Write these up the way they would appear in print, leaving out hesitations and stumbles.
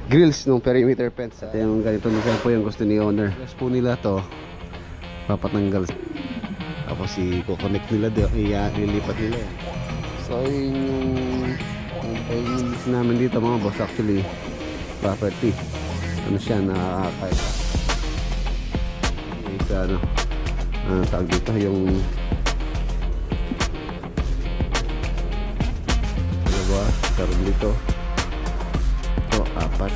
grills ng perimeter fence. At yung ganito design po yung gusto ni owner. Yes po nila to, papatanggal. Tapos i-connect nila, ililipat nila yan. So yun yung namin dito mga boss. Actually property ano siya, nakakaya isa ano tawag dito yung dalawa, karoon dito ito, apat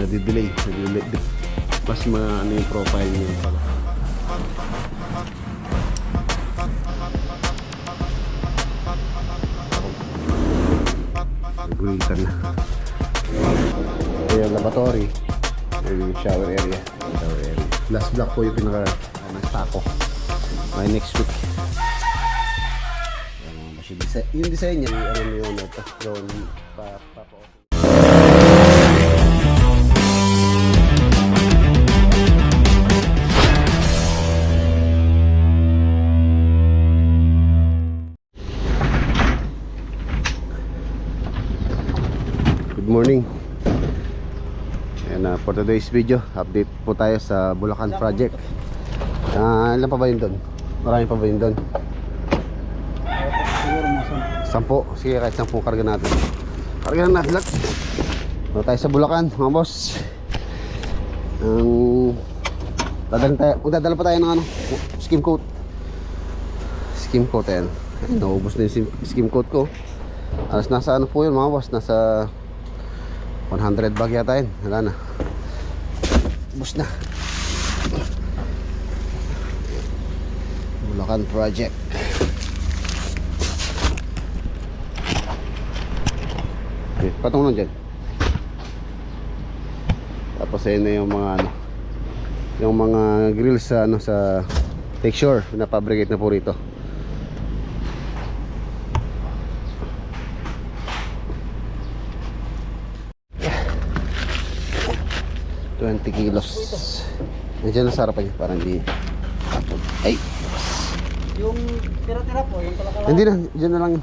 nadidelay mas ano yung profile niya pala. Naguliltan na. Ito yung lavatory. Ito yung shower area. Last block po yung pinaka nagtako. May next week. Yung design niya, alam mo yun ito. Yung Good morning. And for today's video, update po tayo sa Bulacan project. Ilan pa ba yun doon? Marami pa ba yun doon? 10. Sige, kahit 10 karga natin. Karga na natin lahat. Punta tayo sa Bulacan, mga boss. Magdadala pa tayo ng ano, skim coat. Skim coat yan. Naubos na yung skim coat ko. Alas nasa ano po yun mga boss, nasa 100 bag yata yun. Wala na, ubos na. Bulacan project. Okay, patong lang dyan. Tapos ayun na yung mga ano, yung mga grills sa ano, sa Lake Shore na fabricate na po rito. 20 kilos. Nandiyan na sa harapan niya, parang hindi. Ay! Yung tira-tira po, yung kalakala. Hindi na, dyan na lang.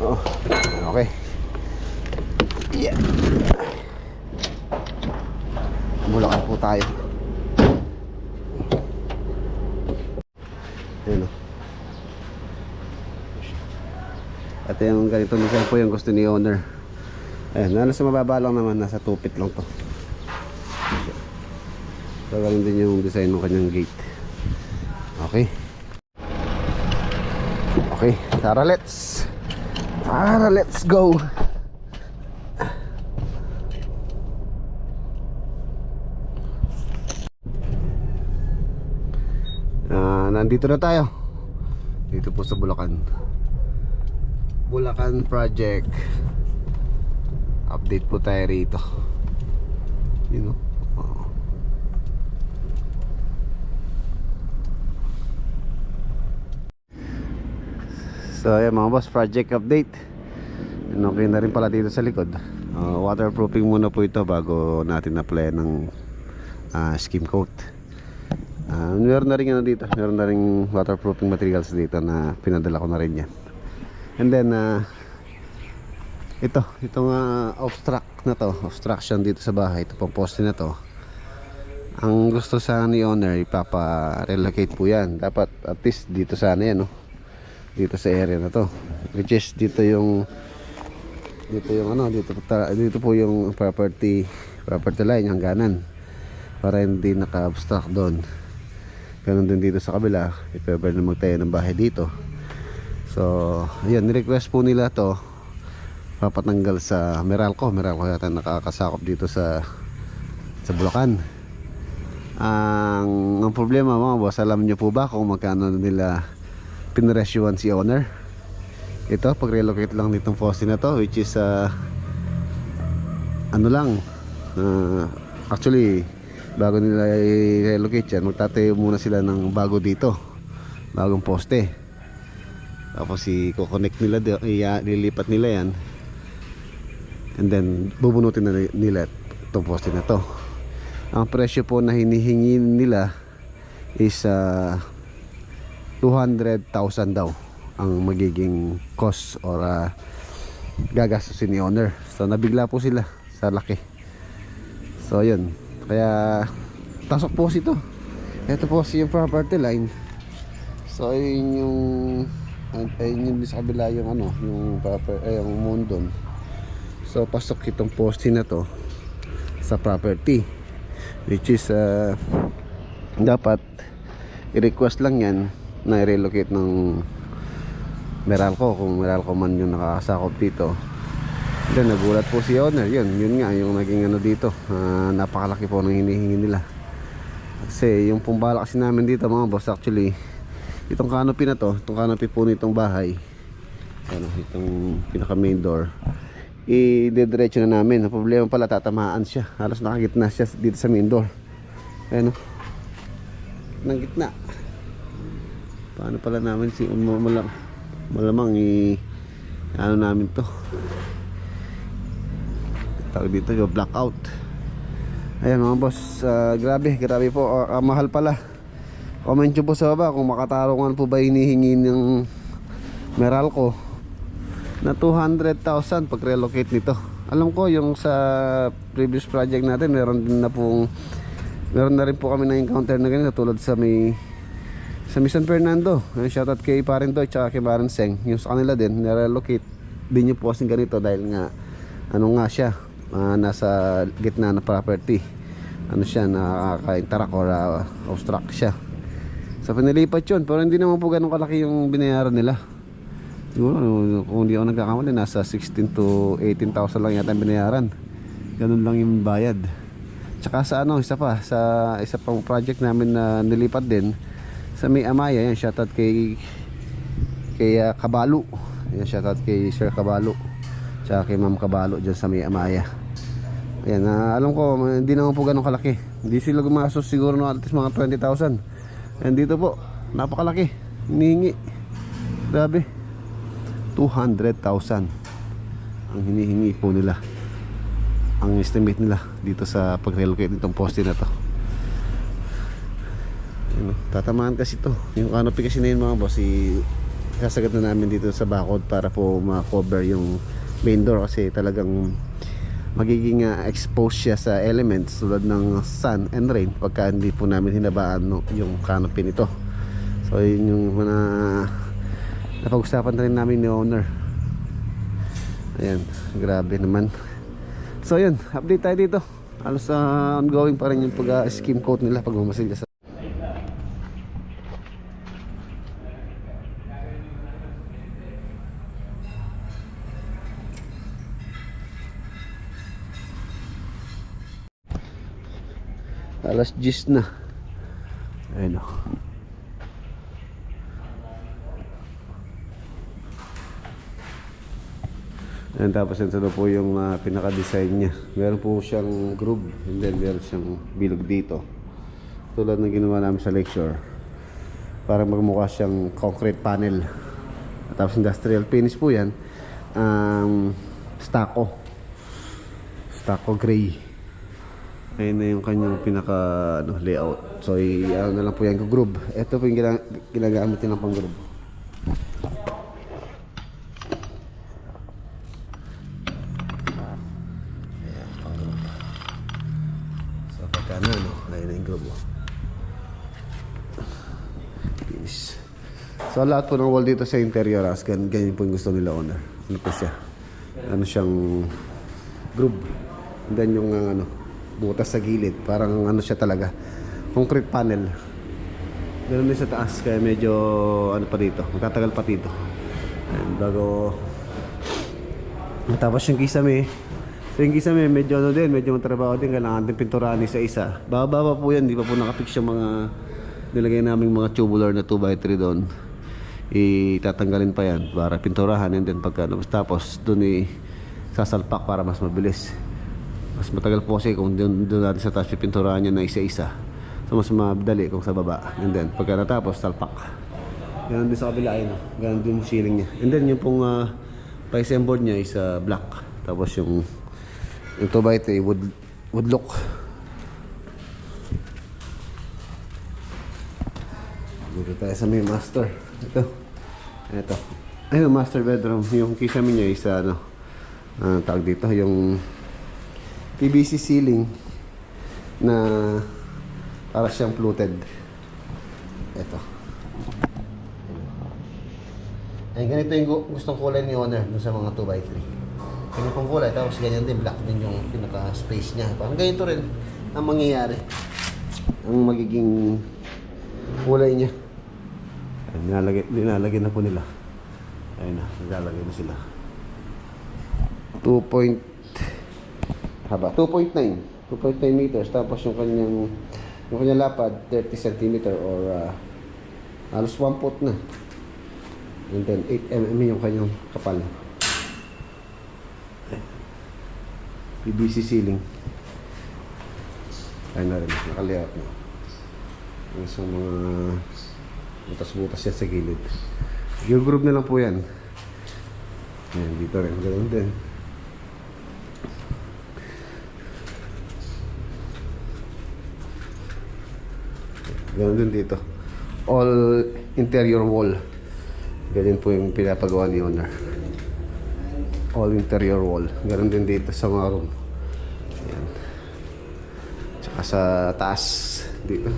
Oo. Okay. Yeah. Bulacan po tayo. Ayan o. At yung ganito design po yung gusto ni owner. Ayan, nasa mababa lang naman, nasa 2 feet lang to. So ganun din yung design ng kanyang gate. Okay. Okay, tara let's go. Nandito na tayo. Dito po sa Bulacan project. Update po tayo rito. You know. So ayan mga boss, project update. Okay na rin pala dito sa likod. Waterproofing muna po ito bago natin apply ng skim coat. Meron na rin ano dito, meron na rin waterproofing materials dito na pinadala ko na rin yan. And then itong obstruction dito sa bahay, ito pang poste na to. Ang gusto sana ni owner, ipapa-relocate po yan. Dapat at least dito sana yan, no? Dito sa area na to, which is dito po yung property line, hangganan, para hindi naka-obstruct doon. Ganun din dito sa kabila, if ever na magtayo ng bahay dito. So ayun, request po nila to papatanggal sa Meralco yata nakakasakop dito sa Bulacan. Ang problema mga boss, alam nyo po ba kung magkano nila pinresyuhan si owner? Ito, pag-relocate lang nitong poste na to, which is actually bago nila i-relocate yan, magtatayo muna sila ng bago dito, bagong poste. Tapos i-connect nila, ililipat nila yan, and then bubunutin na nila itong poste na to. Ang presyo po na hinihingi nila is 200,000 daw ang magiging cost or gagastusin ni owner. So nabigla po sila sa laki. So yun, kaya tasok po ito. Ito po yung property line. So ayun yung sa kabila yung ano, yung yung mundon. So pasok itong poste na to sa property, which is dapat i-request lang yan na i-relocate ng Meralco, kung Meralco man yung nakakasakop dito. Then nagulat po si owner, yun nga yung naging ano dito, napakalaki po ng hinihingi nila. Kasi yung pong balak kasi namin dito mga boss, actually itong canopy na to, itong canopy po nitong bahay, ano, itong pinaka main door, i-dediretso na namin. Ang problema pala, tatamaan siya, halos nakagitna siya dito sa main door. Ano, ng gitna. Paano pala namin malamang ano namin to, tawag dito yung blackout. Ayan mga boss, grabe po, mahal pala. Comment nyo po sa baba kung makatarungan po ba hinihingi ng Meralco na 200,000 pag relocate nito. Alam ko yung sa previous project natin meron na rin po kami na encounter na ganito, tulad sa San Fernando. Shoutout kay Parindoy at kay Baron Seng. Yung sa kanila din, nirelocate din yung po kasing ganito dahil nga ano nga siya, nasa gitna na property. Ano siya, nakaka-interact or obstruct siya. So pinilipat yun, pero hindi naman po ganun kalaki yung binayaran nila. Siguro kung hindi ako nagkakamali, nasa 16 to 18,000 lang yata ang binayaran. Ganun lang yung bayad. Tsaka sa ano, isa pang project namin na nilipat din sa may Amaya. Yan, shoutout kay Kabalo. Yan, shoutout kay Sir Kabalo tsaka kay Ma'am Kabalo dyan sa may Amaya. Ayan, alam ko hindi naman po ganun kalaki. Hindi sila gumastos siguro no, at least mga 20,000. And dito po, napakalaki hinihingi. Grabe, 200,000 ang hinihingi po nila, ang estimate nila dito sa pag-relocate nitong poste na to. Ano, tatamaan kasi to yung canopy kasi na yun mga boss, sasagad na namin dito sa bakod para po ma-cover yung main door, kasi talagang magiging exposed siya sa elements tulad ng sun and rain pagka hindi po namin hinabaan yung canopy nito. So yun yung napag-usapan na rin namin ni owner. Ayan, grabe naman. So yun, update tayo dito. Halos ongoing pa rin yung pag-skim coat nila pag mamasilya sa alas 10 na. Ayun o. Ayan, tapos ito na po yung pinaka-design niya. Meron po siyang groove, and then meron siyang bilog dito, tulad ng ginawa namin sa Lakeshore, para magmukha siyang concrete panel. At tapos industrial finish po yan, stucco gray. Ayun na yung kanyang pinaka layout. So ano na lang po yan, groove. Ito po yung ginagamit nilang pang groove. Ayan, pang groove. So pagka ayun na yung groove. Finish. So lahat po ng wall dito sa interior, ganyan po yung gusto nila owner. Ano po siya, ano siyang groove. And then yung butas sa gilid, parang ano siya talaga, concrete panel. Ganun din sa taas, kaya medyo ano pa dito, magtatagal pa dito. And bago matapos yung kisame. So yung kisame medyo din, medyo matrabaho din, kailangan din pinturahan isa-isa. Baba po yan, di pa po nakapix yung mga nilagay naming mga tubular na 2x3 doon. Itatanggalin pa yan para pinturahan, and then pagka tapos doon sasalpak para mas mabilis. Mas matagal po kasi kung doon natin sa taas pinturahan niya na isa-isa. So mas madali kung sa baba. And then pagka natapos, salpak. Ganun din sa kabila, ganun din yung ceiling niya. And then yung pong pa-SM board niya is black. Tapos yung 2x3 wood look. Dito tayo sa may master. Ito. Ayun, master bedroom. Yung kisame niya is tawag dito, yung PVC ceiling na para siyang fluted. Ito. Ay, ganito yung gustong kulay ni owner dun sa mga 2x3. Ganito pong kulay, tapos ganyan din, black din yung pinaka-space niya. Parang ganito rin ang mangyayari. Ang magiging kulay niya. Ay, nilalagay na po nila. Ayun na, nilalagay na sila. 2.9 meters. Tapos yung kanyang lapad, 30 cm or halos 1 foot na. And then 8 mm yung kanyang kapal. PVC ceiling. Ayun na rin, nakalayout na. Yung sa mga butas-butas yan sa gilid. Yung group na lang po yan. Ayan, dito rin, ganoon din. Ganoon din dito. All interior wall. Ganyan po yung pinapagawa ni owner. All interior wall. Ganoon din dito sa mga room. Ayan. Tsaka sa taas dito.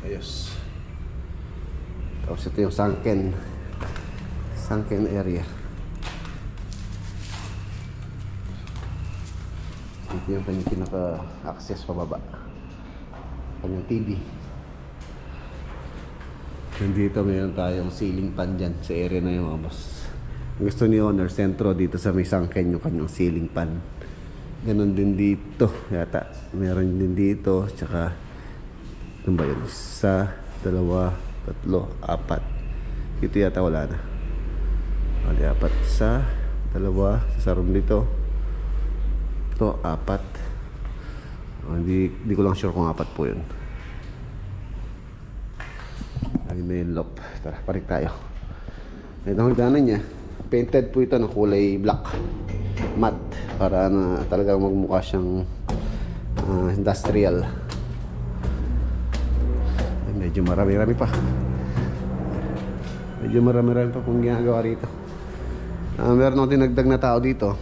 Ayos. Tapos ito yung sunken area. Ito yung kanyang pinaka-access pababa. Kanyang TV. Nandito mayroon tayong ceiling fan dyan sa area na yung mga boss. Ang gusto ni owner, sentro dito sa may sunken yung kanyang ceiling fan. Ganon din dito yata. Meron din dito. Tsaka ano ba yun? 1, 2, 3, 4. Dito yata wala na. Wala, 4. 1, 2, sa room dito. Ito, 4. Hindi ko lang sure kung 4 po yun. Lagi na yung lock. Tara, parik tayo. Ito ang hagdanan niya. Painted po ito ng kulay black. Matte. Para na talagang magmukha siyang industrial. Ay, medyo marami-rami pa. Medyo marami-rami pa pong ginagawa rito. Meron akong dinagdag na tao dito.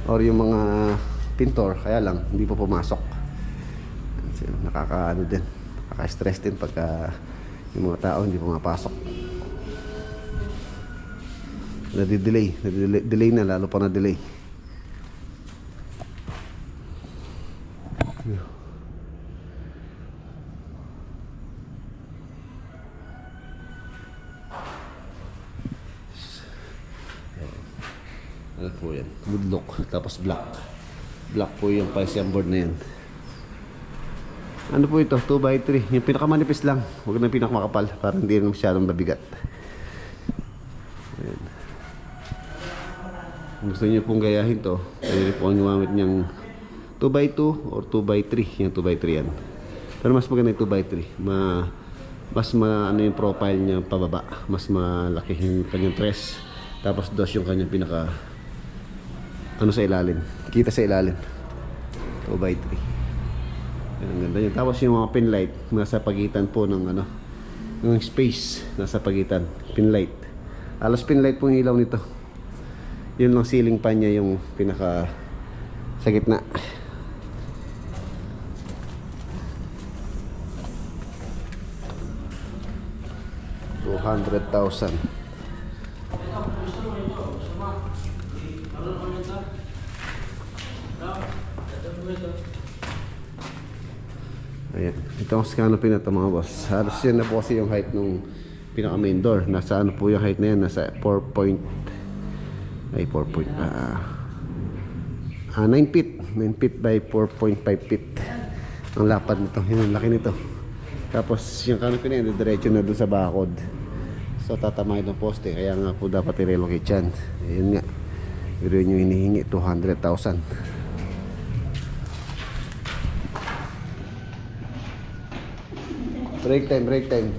Or yung mga pintor. Kaya lang, hindi po pumasok. Nakaka-ano din. Nakaka-stress din pagka yung mga tao hindi pumapasok. Delay na, lalo pa na delay. Ano po yan? Wood look, tapos black. Black po yung Piscean board na yan. Ano po ito? 2x3. Yung pinakamanipis lang. Huwag na pinakamakapal para hindi na masyadong mabigat. Ayan. Kung gusto niyo pong gayahin to, pwede po ang gumamit niyang 2x2 or 2x3. Yung 2x3 yan. Pero mas maganda yung 2x3. Mas ano yung profile niya pababa. Mas malaki yung kanyang tres. Tapos dos yung kanyang pinaka ano sa ilalim. Kita sa ilalim. 2x3. Ang ganda yun. Tapos yung mga pin light nasa pagitan po ng ano, yung space nasa pagitan, pin light. Alas pin light po yung ilaw nito. Yun lang ceiling fan niya yung pinaka sa gitna. $200,000. Ayan. Ito ang canopy na ito mga boss. Halos yan na po kasi yung height ng pinaka main door. Nasa ano po yung height na yan? Nasa 9 feet. 9 feet by 4.5 feet. Ang lapad nito. Yun ang laki nito. Tapos yung canopy na yan, diretso na doon sa bakod. So tatamay ng poste. Kaya nga po dapat i-relocate yan. Ayun nga. Pero yun yung hinihingi. 200,000. Break time, break time.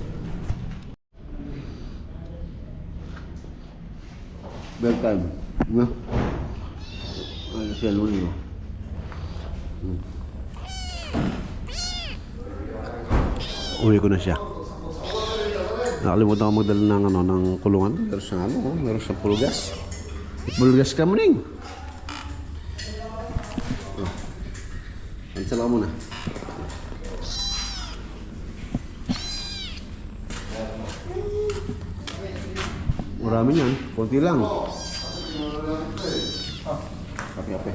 Break time. No? Ano siya lulo? Uwi ko na siya. Nakalimutan ko magdala ng ano ng kulungan. Meron siyang ano, meron siyang pulgas. Pulgas ka mo ning. Oh. Cancel ako muna. Marami yan, konti lang. Kape.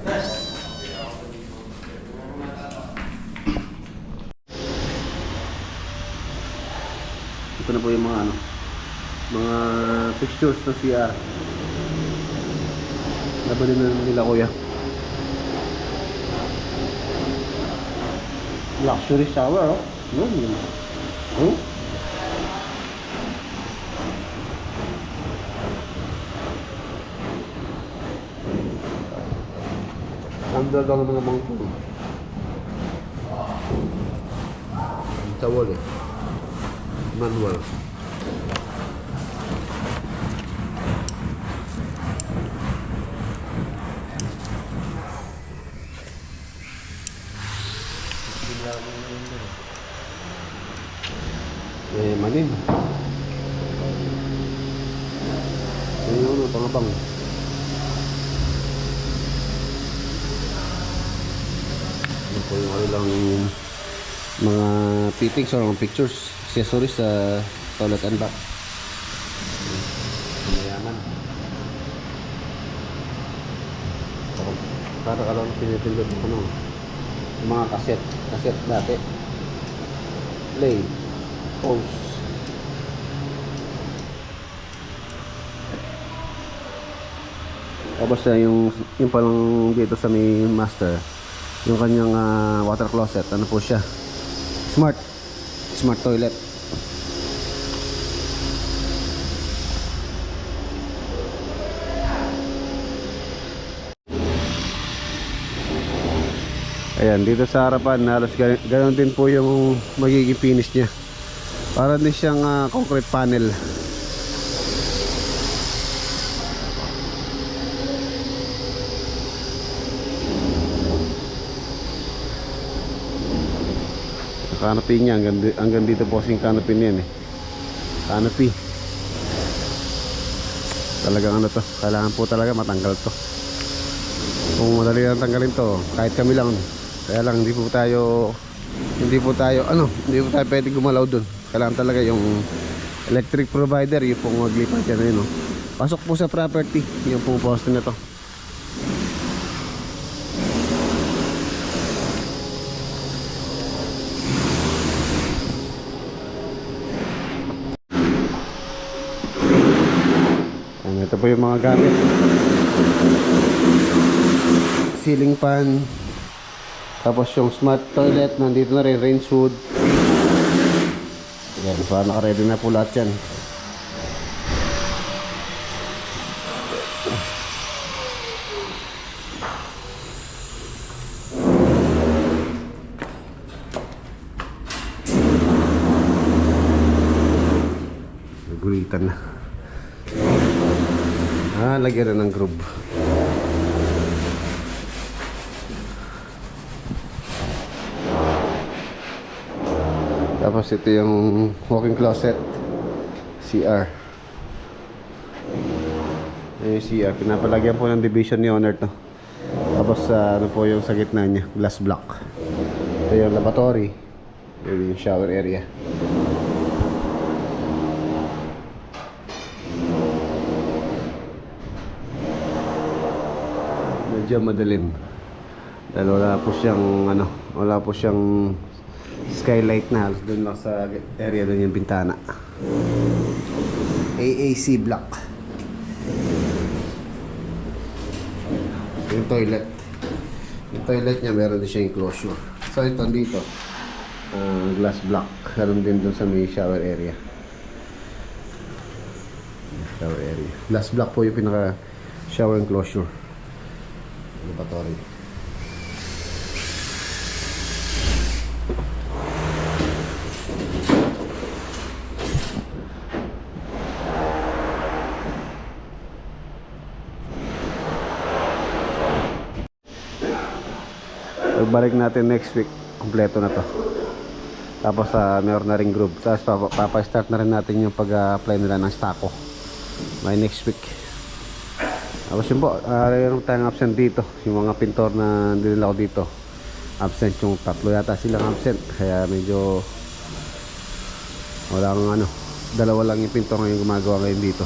Ito na po yung mga ano, mga pictures ng CR. Nabali na nila kuya. Luxury shower, oh. Oh. Under lang ng mga bangko. Tawal eh. Manual. Manin. Ayun, pangabang. Ano po yung ilang mga fittings or mga pictures, accessories sa toilet and bath. Mayaman. Para ka lang pinipindot ano, yung mga cassette dati. Play, pause. Tapos yung palang dito sa may master, yung kanyang water closet, ano po siya, smart toilet. Ayan, dito sa harapan halos ganoon din po yung magiging finish niya. Para din siyang concrete panel. Canopy niya, hanggang dito po yung canopy niya eh. Canopy. Talagang ano to, kailangan po talaga matanggal to. Kung madali lang tanggalin to, kahit kami lang. Kaya lang hindi po tayo pwede gumalaw dun. Kailangan talaga yung electric provider, yung pong maglipat yan, no? Pasok po sa property, yung pong poste na to. Ito po yung mga gamit. Ceiling fan. Tapos yung smart toilet, nandito na rin, range hood. Ayan, so naka-ready na po lahat yan. Nagulitan na. Lagyan na ng groove. Tapos ito yung walk-in closet, CR. Yung CR, pinapalagyan po ng division ni owner to. Tapos ano po yung sa gitna niya, glass block. Ito yung lavatory. Ito yung shower area. Medyo madilim dahil wala po siyang skylight na halos doon lang sa area doon yung bintana. AAC block. Yung toilet niya meron din siya enclosure. So ito dito glass block, meron din doon sa may shower area. Glass block po yung pinaka shower enclosure. Lavatory. Pagbalik natin next week, kompleto na to. Tapos meron na ring groove. Tapos papa-start na rin natin yung pag-apply nila ng stako by next week. Tapos yun po, meron tayong absent dito. Yung mga pintor na dinala ko dito, absent yung 3 yata silang absent. Kaya medyo walang 2 lang yung pintor ngayon gumagawa ngayon dito.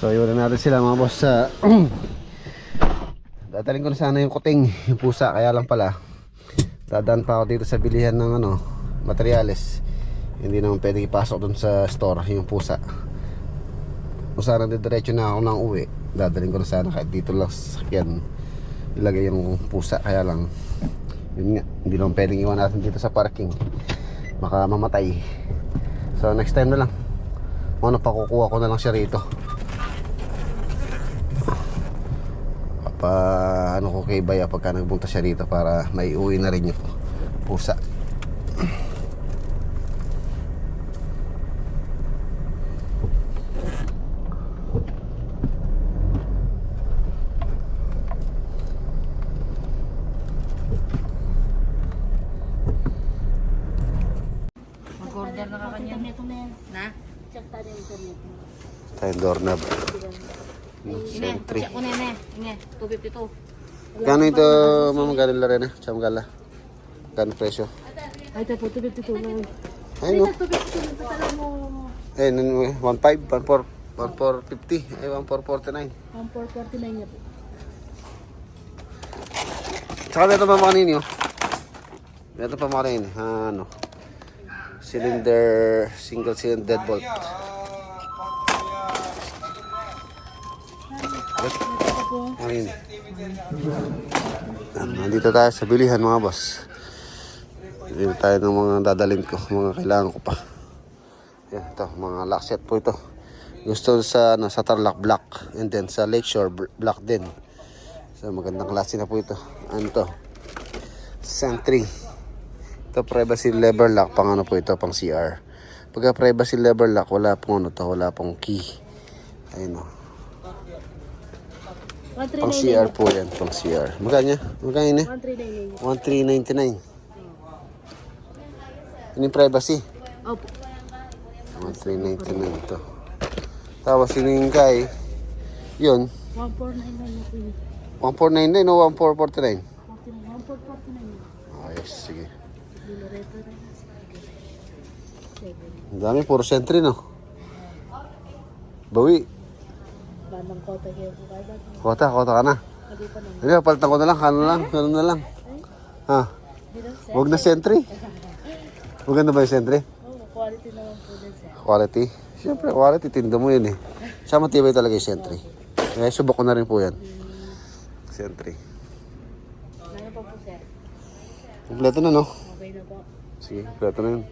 So iwan na natin sila mga boss. Dadaling ko na sana yung kuting, yung pusa. Kaya lang pala dadaan pa ako dito sa bilihan ng materyales. Hindi naman pwede ipasok dun sa store yung pusa. Kung sana diretso na ako ng uwi, dadaling ko na sana kahit dito lang sa sakyan ilagay yung pusa. Kaya lang yun nga, hindi naman pwedeng iwan natin dito sa parking, baka mamatay. So next time na lang, pakukuha ko na lang siya rito. Ko kay Baya pagka nagbunta siya rito para may uwi na rin yung pusa. Mag-order na ka kanya. Na? Tayong doorknob. Ine, check ko na ine. Ine, 252. Gano'n ito mamagaling la rin Siyam gala. Gano'n presyo? Ay, ito po, 252 lang. Ay no. 252 pa talaga mo. Eh, 1.5, 1.450, eh 1.449. 1,449 niya po. Tsaka dito pa makanini oh. Dito pa makanini. Cylinder, single cylinder deadbolt. Makanini. Nandito tayo sa bilihan mga boss. Dito tayo ng mga dadalhin ko, mga kailangan ko pa. Yan, ito, mga lock set po ito. Gusto sa Tarlac black and then sa Lakeshore black din. So magandang klase na po ito. Ano to? Sentry. Ito privacy lever lock, pang po ito, pang CR. Pagka privacy lever lock, wala pong wala pong key. Ayun o. Pang CR po yan, pang CR. Magkano? Magkano yun eh? 1,399. 1,399. Yun yung privacy. Opo. 1,399 to. Tapos yun yung kay, yun. 1,499 na po yun. 1,499 o 1,449? 1,449. Ayos, sige. Dinoreto na. Ang dami, puro sentry no? Bawi. Bandang kota kayo po kayo ba? Kota ka na. Hindi pa naman. Hindi, palitan ko na lang, ano na lang. Ha? Huwag na sentry. Maganda ba yung sentry? Oo, quality naman po din sir. Quality? Siyempre, quality, tinda mo yun eh. Siya matibay talaga yung sentry. Kaya subok ko na rin po yan. Sentry. Ano pa po sir? Kompleto na no? Okay na po. Sige, kompleto na yun.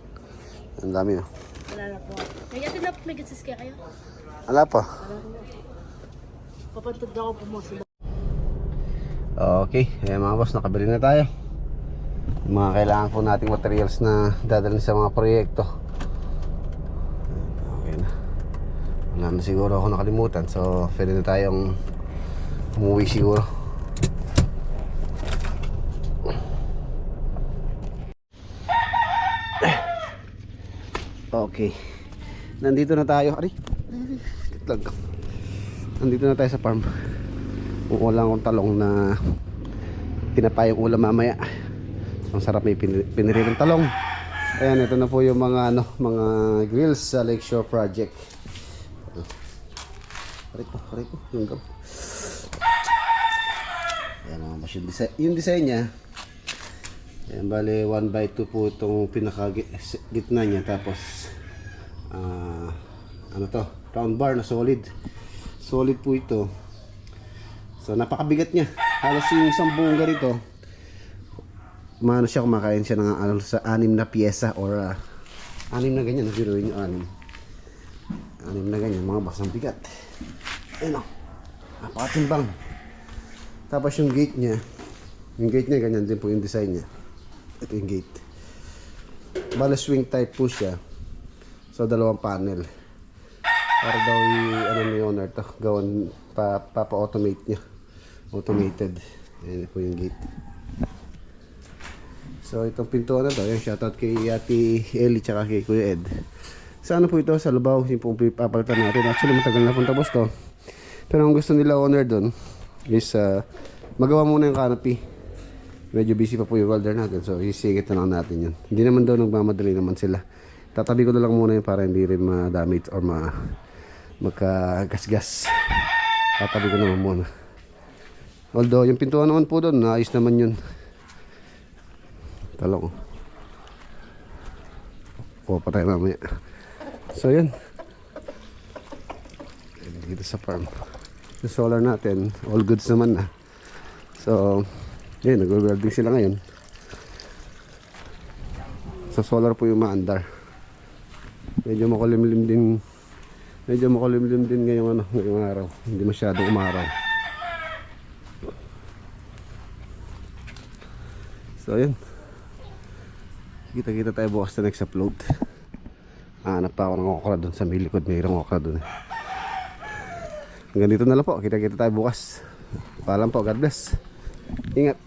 Ang dami no? Wala na po. Kaya din na po may gatsis kaya kayo? Wala pa. Wala na po. Papantod ako po mo sa Okay, mga boss, nakabili na tayo. Yung mga kailangan po nating materials na dadalhin sa mga proyekto. Okay na. Wala na siguro ako nakalimutan. So, pwede na tayong umuwi siguro. Okay. Nandito na tayo. Ari. Nandito na tayo sa farm. Kukuha lang akong talong na pinapayong ulam mamaya. Ang sarap, may piniritong talong. Ayan, ito na po yung mga mga grills sa Lakeshore project. Aray ko, yung gam. Ayan mga boss, yung design niya. Ayan, bale 1x2 po itong pinaka gitna niya. Tapos ano to, round bar na solid po ito. So napakabigat niya. Halos yung isang buong ganito, maano siya, kumakain siya ng sa 6 na pyesa or 6 na ganyan. Nabiruin yung 6 na ganyan mga boss, ang bigat. Ayun o, napakatimbang. Tapos yung gate niya ganyan din po yung design niya. Ito yung gate. Bale swing type po siya. So 2 panel. Para daw ni owner to, gawan papa-automate niya. Automated. Ayan po yung gate. So itong pintuan na to, yung shoutout kay Ate Ellie tsaka kay Kuya Ed. Sa ano po ito? Sa Lubao, yung pong papalitan natin. Actually matagal na pong tapos to. Pero ang gusto nila owner doon is magawa muna yung canopy. Medyo busy pa po yung welder natin, so isingit na lang natin yun. Hindi naman daw nagmamadali naman sila. Tatabi ko na lang muna yun para hindi rin ma-damage or magkagasgas. Tatabi ko naman muna. Although yung pintuan naman po doon, naayos naman yun. Talong. Po pa tayo mamaya. So yun. Dito sa farm. Yung solar natin, all goods naman na. So, yun, nag-welding sila ngayon. Sa solar po yung maandar. Medyo makulimlim din ngayong araw. Hindi masyadong umaraw. So, yun. Kita-kita tayo bukas sa next upload. Hanap pa ako ng okra doon sa may likod. Mayroong okra doon. Hanggang dito na lang po. Kita-kita tayo bukas. Paalam po. God bless. Ingat.